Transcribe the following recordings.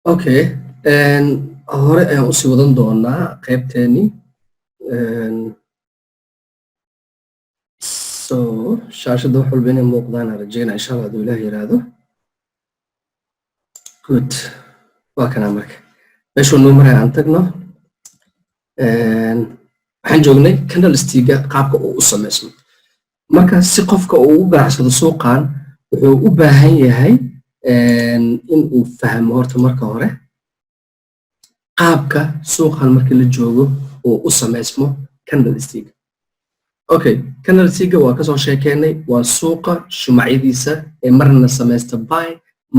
Okay, hore ayaan usii wadan doonaa qaybteeni. So shaashada wax walba inay muuqdaan aan rajeynaa insha Allah hadduu Ilaah yiraahdo. Good. Waa kana marka meeshuu noo maraya aan tagno. Waxaan joognay candlestick-ga qaabka uu u sameysmo. Marka si qofka uu u ganacsado suuqan wuxuu u baahan yahay in uu fahmo horta marka hore qaabka suuqan marka la joogo oo u sameysmo candlestick. Okay, candlestick-ga waa kasoo sheekeynay waa suuqa shumacyadiisa ee marna sameysta buy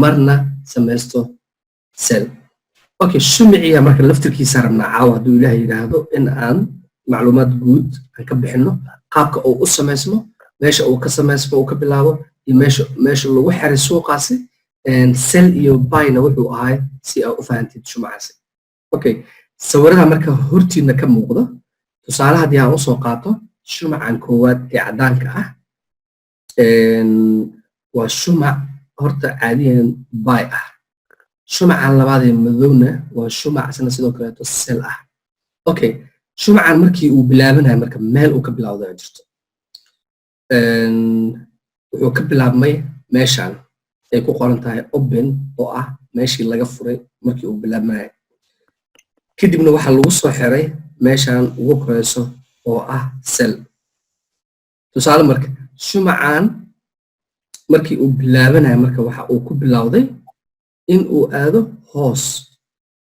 marna sameysto sell. Okay, shumiciya marka laftirkiisa rabnaa caawa hadduu Ilaah yiraahdo in aan macluumaad guud aan ka bixino qaabka uu u sameysmo, meesha uu ka sameysmo uu ka bilaabo iyo meesha lagu xiray suuqaasi sell iyo buy-na wuxuu ahay si aad u fahantid shumacaasi. Okay, sawirada marka hortiina ka muuqdo tusaale haddii aan usoo qaato shumacan koowaad ee cadaanka ah waa shumac horta caadiyan buy ah. shumacan labaad ee madowna waa shumac isna sidoo kaleeto sell ah. Okay, shumacan markii uu bilaabanayo marka meel uu ka bilowday jirto wuxuu ka bilaabmay meeshan ay ku qoran tahay open oo ah meeshii laga furay markii uu bilaabanayo. kadibna waxaa lagu soo xiray meeshan ugu koreyso oo ah sell. tusaale marka shumacan markii uu bilaabanayo marka waxa uu ku bilowday in uu aado hoos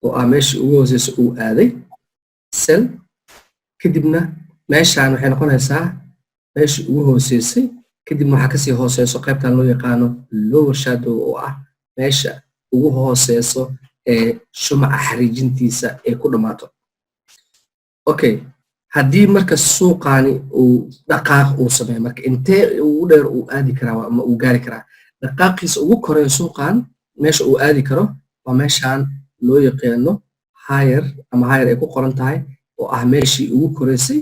oo ah meeshii ugu hooseyso uu aaday sell. kadibna meeshan waxay noqonaysaa meeshii ugu hooseysay kadibna waxaa kasii hooseyso qaybtan loo yaqaano lower shadow oo ah meesha ugu hooseyso ee shumaca xariijintiisa ay ku dhamaato. Okay, haddii marka suuqaani uu dhaqaaq uu sameeyo marka intee ugu dheer uu aadi karaa ama uu gaari karaa dhaqaaqiisa ugu koreeyo suuqan meesha uu aadi karo waa meeshan loo yaqaano higher ama higher ay ku qoran tahay oo ah meeshii ugu koreysay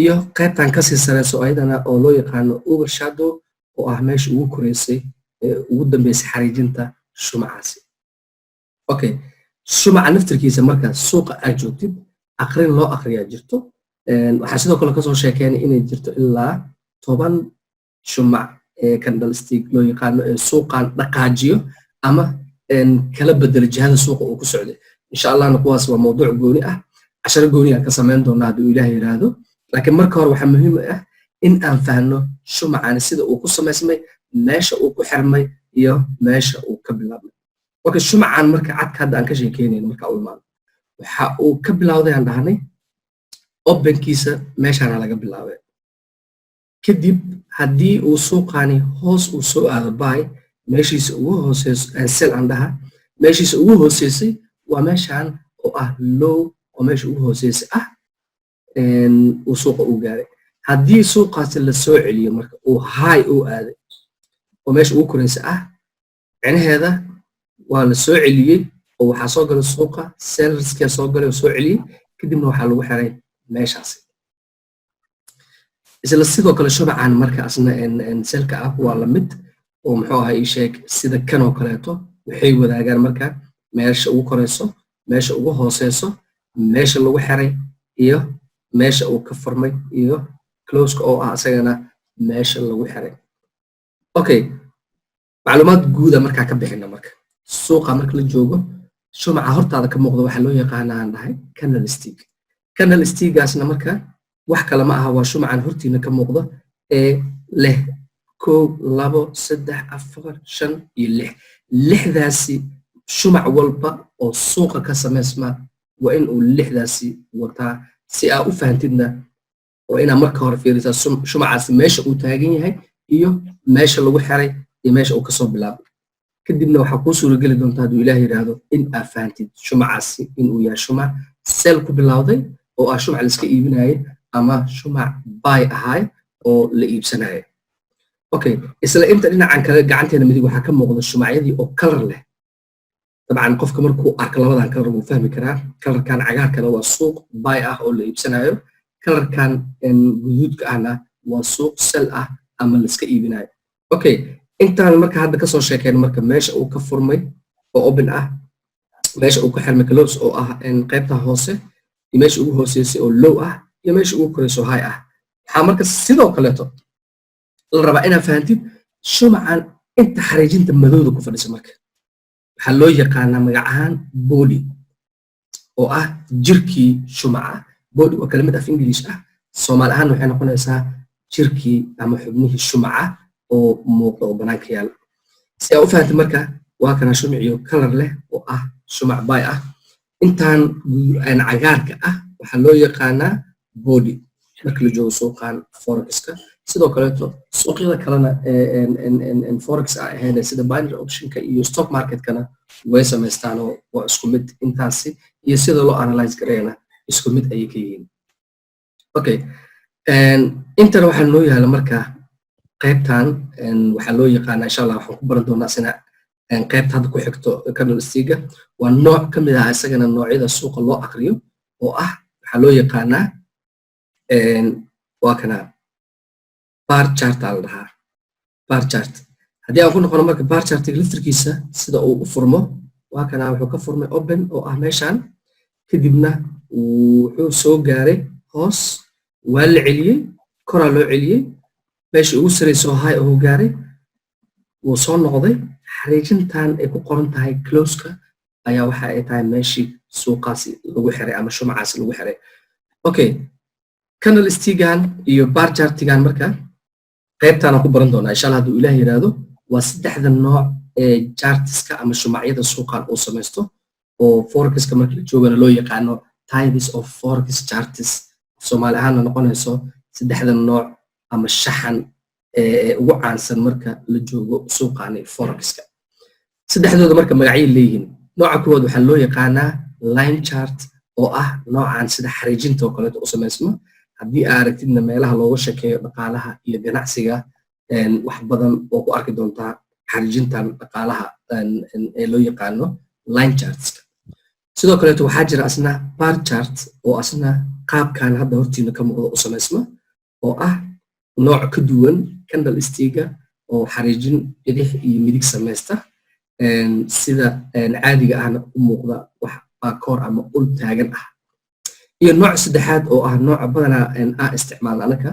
iyo qaybtan kasii sareyso ayadana oo loo yaqaano overshadow oo ah meeshii ugu koreysay ee ugu dambeysay xariijinta shumacaasi. Okay, shumaca naftirkiisa marka suuqa aad joogtid aqrin loo aqriyaa jirto. waxaa sidoo kale kasoo sheekeynay inay jirto ilaa 10 shumac ee candlestick loo yaqaano ee suuqan dhaqaajiyo ama kala bedelo jihada suuqa uu ku socday. insha Allahna kuwaas waa mowduuc gooni ah casharo gooni ah ka sameyn doonaa hadduu Ilaah yiraahdo. laakiin marka hore waxaa muhiim ah in aan fahno shumacan sida uu ku sameysmay, meesha uu ku xirmay iyo meesha uu ka bilaabmay. Okay, shumacan marka cadka hadda aan ka sheekeynayno marka uu imaado waxa uu ka bilowday aan dhahnay openkiisa meeshaana laga bilaabay. kadib haddii uu suuqani hoos uu soo aado buy meeshiisa ugu hooseyso sell aan dhaha meeshiisa ugu hooseysay waa meeshan oo ah low oo meesha ugu hooseysay ah uu suuqa uu gaaray. haddii suuqaasi la soo celiyo marka uu high uu aaday oo meesha ugu koreysay ah micnaheeda waa la soo celiyey oo waxaa soo galay suuqa sellerska soo galay oo soo celiyey kadibna waxaa lagu xiray meeshaasi. isla sidoo kale shumacan marka asna selka ah waa la mid oo muxuu ahaa ii sheeg sida kan oo kaleeto waxay wadaagaan marka meesha ugu koreyso meesha ugu hooseyso meesha lagu xiray iyo meesha uu ka furmay iyo close-ka oo ah asagana meesha lagu xiray. Okay, macluumaad guud ah markaa ka bixina marka suuqa marka la joogo shumaca hortaada ka muuqda waxaa loo yaqaanaa aan dhahay candlestick. candlestick-gaasna marka wax kale ma aha waa shumacan hortiina ka muuqda ee leh 1 2 3 4 5 iyo 6. lixdaasi shumac walba oo suuqa ka sameysma waa in uu lixdaasi wataa si aad u fahantidna waa inaad marka hore fiirisaa shumacaasi meesha uu taagan yahay iyo meesha lagu xiray iyo meesha uu kasoo bilaabay. kadibna waxaa kuu suurageli doontaa hadduu Ilaah yiraahdo in aad fahantid shumacaasi inuu yahay shumac sell ku bilowday oo ah shumac la iska iibinayay ama shumac buy ahay oo la iibsanayo. Okay, isla inta dhinacan kale gacanteena midig waxaa ka muuqda shumacyadii oo color leh. dabcan qofka markuu arko labadan color wuu fahmi karaa. colorkan cagaarkana waa suuq buy ah oo la iibsanayo. colorkan guduudka ahna waa suuq sell ah ama la iska iibinayo. Okay, intaan marka hadda kasoo sheekeen marka meesha uu ka furmay oo open ah meesha uu ku xirmay close oo ah qaybta hoose iyo meesha ugu hooseysay oo low ah iyo meesha ugu koreyso high ah waxaa marka sidoo kaleeto la rabaa inaad fahantid shumacan inta xariijinta madowda ku fadhisa marka waxaa loo yaqaanaa magac ahaan body oo ah jirkii shumaca body waa kelimad af English ah Soomaali ahaan waxay noqonaysaa jirkii ama xubnihii shumaca oo muuqda oo banaanka yaal si aad u fahanto marka waa kana shumaciyo color leh oo ah shumac bay ah intaan cagaarka ah waxaa loo yaqaanaa body marka la joogo suuqan forex-ka sidoo kaleeto suuqyada kalena forex ahayd sida binary option-ka iyo stock market-kana way samaystaan oo waa isku mid intaasi iyo sida loo analyze gareeyana isku mid ayay ka yihiin okay intana waxaa noo yaala marka qaybtan waxaa loo yaqaanaa insha Allah waxaan ku baran doonaa sina qaybta hadda ku xigto candlestick-ga waa nooc ka mid ah isagana noocyada suuqa loo aqriyo oo ah waxaa loo yaqaanaa waa kana bar chart la dhahaa bar chart haddii aan ku noqono marka bar chart-ga laftirkiisa sida uu u furmo waa kana wuxuu ka furmay open oo ah meeshan kadibna wuxuu soo gaaray hoos waa la celiyey koraa loo celiyey meesha ugu sareyso high oo gaaray wuu soo noqday xariijintan ay ku qoran tahay close-ka ayaa waxa ay tahay meeshii suuqaasi lagu xiray ama shumacaasi lagu xiray okay candlestick-gan iyo bar chart-gan marka qaybtaan aan ku baran doonaa insha Allah hadduu Ilaahay yiraahdo waa saddexda nooc ee charts-ka ama shumacyada suuqan uu samaysto oo forex-ka marka la joogana loo yaqaano types of forex charts Soomaali ahaan noqonayso saddexda nooc ama shaxan ee ugu caansan marka la joogo suuqan forex-ka saddexdooda marka magacyo leeyihiin nooca koowaad waxaa loo yaqaanaa line chart oo ah noocan sida xariijinta oo kale u samaysmo haddii aad aragtidna meelaha looga sheekeeyo dhaqaalaha iyo ganacsiga wax badan oo ku arki doontaa xariijintan dhaqaalaha ee loo yaqaano line charts sidoo kale waxaa jira asna bar chart oo asna qaabkan hadda hortiina ka muuqdo u samaysmo oo ah nooc ka duwan candlestick-ga oo xariijin bidix iyo midig samaysta sida caadiga ahna u muuqda wax koor ama ul taagan ah iyo nooc saddexaad oo ah nooca badanaa aan isticmaalna anaka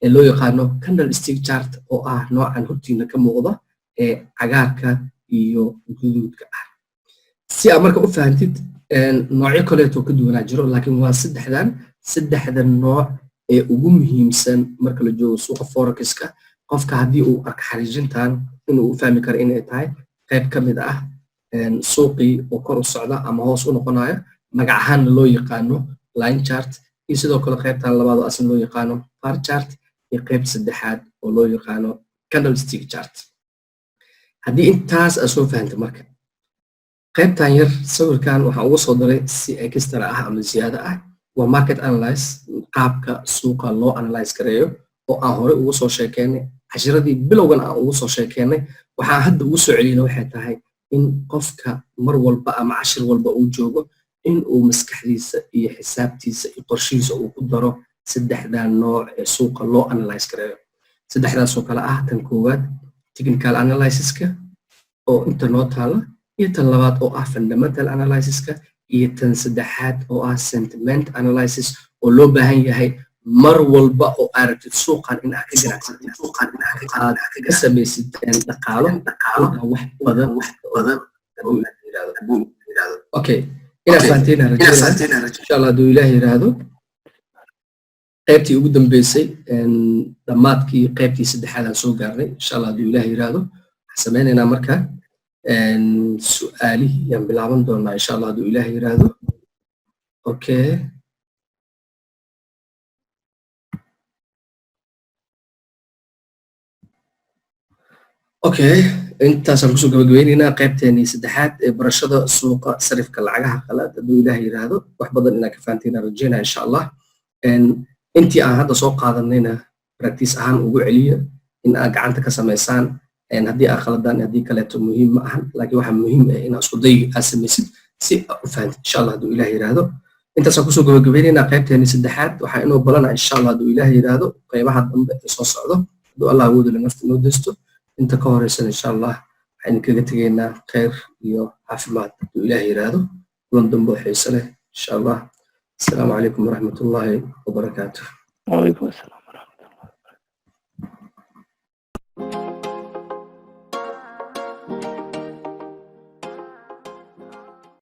ee loo yaqaano candlestick chart oo ah noocan hortiina ka muuqda ee cagaarka iyo guduudka ah si aad marka u fahantid noocyo kaleeto ka duwanaa jiro laakiin waa saddexda nooc ee ugu muhiimsan marka la joogo suuqa forex-ka qofka haddii uu arko xariijintan inuu u fahmi karo inay tahay qayb ka mid ah suuqii oo kor u socda ama hoos u noqonayo magac ahaanna loo yaqaano line chart iyo sidoo kale qaybtan labaad oo asna loo yaqaano bar chart iyo qayb saddexaad oo loo yaqaano candlestick chart haddii intaas aad soo fahanta marka qaybtan yar sawirkan waxaan ugu soo daray si extra ah ama ziyaada ah waa market analyze qaabka suuqa loo analyze gareeyo oo aan hore ugu soo sheekeynay cashiradii bilowgan aan ugu soo sheekeynay waxaan hadda ugu soo celiyna waxay tahay in qofka mar walba ama cashir walba uu joogo in uu maskaxdiisa iyo xisaabtiisa iyo qorshihiisa uu ku daro saddexdan nooc ee suuqa loo analyze gareeyo saddexdaas oo kale ah tan koowaad technical analysis-ka oo inta noo taala iyo tan labaad oo ah fundamental analysis-ka iyo tan saddexaad oo ah sentiment analysis oo loo baahan yahay mar walba oo aragtid suuqan in aad ka ganacsatid suuqan in aad ka samaysid dhaqaalo wax badan okay ina fahanteen insha Allah hadduu Ilaahay yiraahdo qaybtii ugu dambeysay dhammaadkii qaybtii saddexaad aan soo gaarnay insha Allah hadduu Ilaahay yiraahdo waxaan sameynaynaa marka su'aalihii aan bilaaban doonaa insha Allah hadduu Ilaahay yiraahdo okay okay intaasaan kusoo gabagabaynaynaa qaybteenii saddexaad ee barashada suuqa sarifka lacagaha qalaad hadduu Ilaahay yiraahdo wax badan inaad ka fahanteen rajaynaa insha Allah intii aan hadda soo qaadanayna practice ahaan ugu celiya in aad gacanta ka samaysaan haddii aad khaladaan haddii kaleeto muhiim ma ahan laakiin waxaa muhiim ah inaad isku day aad samaysid si aad u fahantid insha Allah hadduu Ilaahay yiraahdo intaasaan kusoo gabagabaynaynaa qaybteenii saddexaad waxaa inoo balanaa insha Allah hadduu Ilaahay yiraahdo qaybaha dambe ee soo socdo hadduu Allah awoodo nafta noo desto inta ka horeysan insha Allah waxaan kaga tegaynaa khayr iyo caafimaad hadduu ilaah yiraahdo kulan dambe oo xiiso leh insha allah. السلام عليكم ورحمة الله وبركاته. وعليكم السلام.